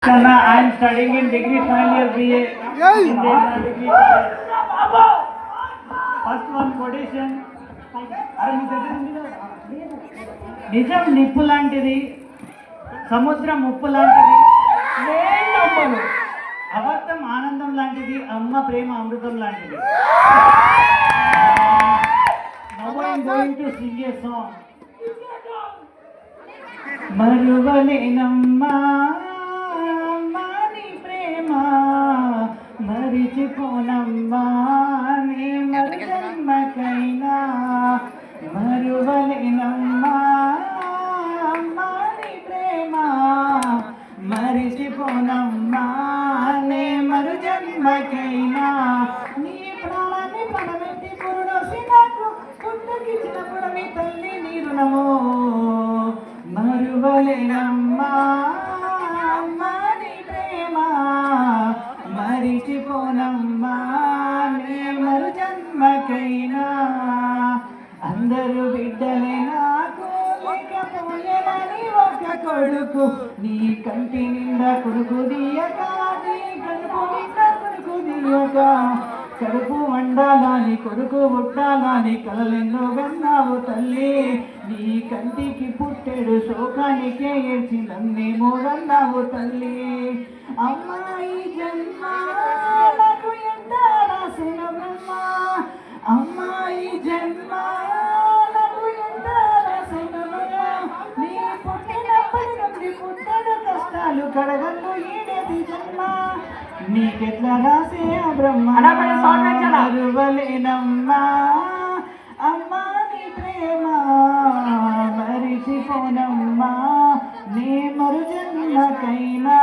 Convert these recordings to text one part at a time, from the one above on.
Sana, I am studying in degree final year BA. In Devana degree. First one quotation. నిజం నిప్పు లాంటిది, సముద్రం ఉప్పు లాంటిది, అబద్ధం ఆనందం లాంటిది, అమ్మ ప్రేమ అమృతం లాంటిది. Now I am going to sing a song. మరువలేనమ్మా నీ ప్రేమ, మరిచిపోనమ్మా నీ జన్మకైనా. మరువలేనమ్మా నీ ప్రేమ, మరిచిపోనమ్మా నీ మరు జన్మకైనా. నీ ప్రాణాన్ని పడబెట్టి పురుడోసి నాకు పుట్టకిచ్చినప్పుడు నీ తల్లి నీ రుణము. మరువలేనమ్మా నీ ప్రేమ, మరిచిపోనమ్మా నీ మరు జన్మకైనా. అందరూ బిడ్డలే నాకు లేకపోయేనని ఒక కొడుకు, నీ కంటి నిండా కొడుకు దియక, నీ కడుపు నిండా కొడుకు దియక. కడుపు వండాలని కొడుకు పుట్టాలని కలలెన్నో విన్నావు తల్లి. నీ కంటికి పుట్టెడు శోకానికే ఏడ్చి నన్నేమో అన్నావు తల్లి. అమ్మాయి జన్మ నాకు ఎంత రాసిన బ్రహ్మ, అమ్మాయి జన్మ నాకు ఎంత రాసిన బ్రహ్మ. నీ పుట్టినప్పటి నుండి పుట్టడు కష్టాలు కడగళ్ళు ఈడేది జన్మ. నీకెట్లా రాసే ఆ బ్రహ్మ. మరువలేనమ్మా అమ్మా నీ ప్రేమ, మరిచిపోనమ్మా నీ మరు జన్మకైనా.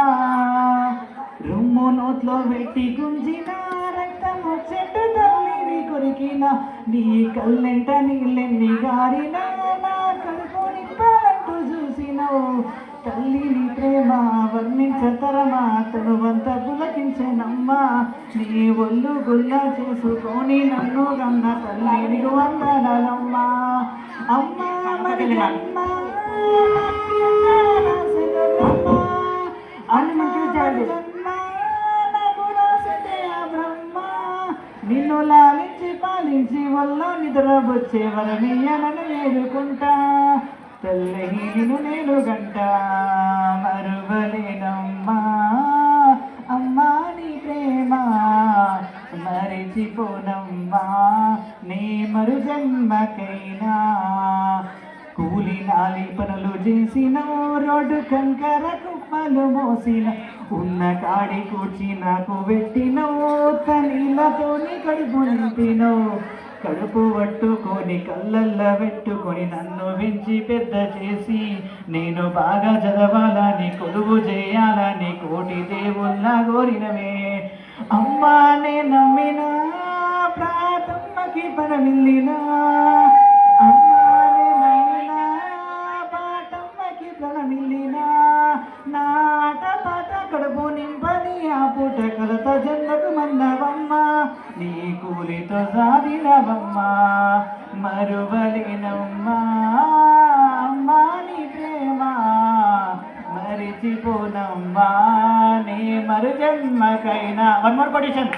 రొమ్ము నోట్లో పెట్టి గుంజిన రక్తము చెట్టు తల్లిని కొరికిన, నీ కళ్ళెంట నీళ్ళెన్ని గారిన, నా కడుపు నింపాలంటూ చూసినవు తల్లిని ప్రేమ వర్ణించతరమా. తనువంత పులకించెనమ్మా నీ ఒళ్ళు గుల్ల చేసుకొని నన్ను గన్న తల్లిని వందనాలమ్మా. అమ్మా మరి జన్మ నాకు రాసే ఆ బ్రహ్మ. నిన్ను లాలించి పాలించి వల్ల నిద్రబొచ్చే వరమీయనని వేడుకుంటా తల్లి నిన్ను నేను గంట. మరువలేనమ్మా అమ్మా నీ ప్రేమ, మరిచిపోనమ్మా నీ మరు జన్మకైనా. కూలి నాలి పనులు చేసిన, రోడ్డు కంకర కుప్పలు మోసిన, ఉన్న కాడి కూర్చి నాకు పెట్టినవు, కనీళ్ళతోని కడుపు నింపినవు. కడుపు పట్టుకొని కళ్ళల్లో పెట్టుకొని నన్ను పెంచి పెద్ద చేసి, నేను బాగా చదవాలని కొలువు చేయాలని కోటి దేవుళ్ళ కోరినవే. అమ్మా నే నమ్మినా ప్రాతమ్మకి పడమిల్లినా, అమ్మా నే నమ్మినా పాటమ్మకి పడమిల్లినా. నా ఆట పాట కడుపు నింపని ఆ పూట కలత జన్మకు మన్నవమ్మ, నీ కూలితో సాధినవమ్మా. మరువలేనమ్మా అమ్మా నీ ప్రేమ, మరిచిపోనమ్మా నీ మరు జన్మకైనా. One more quotation.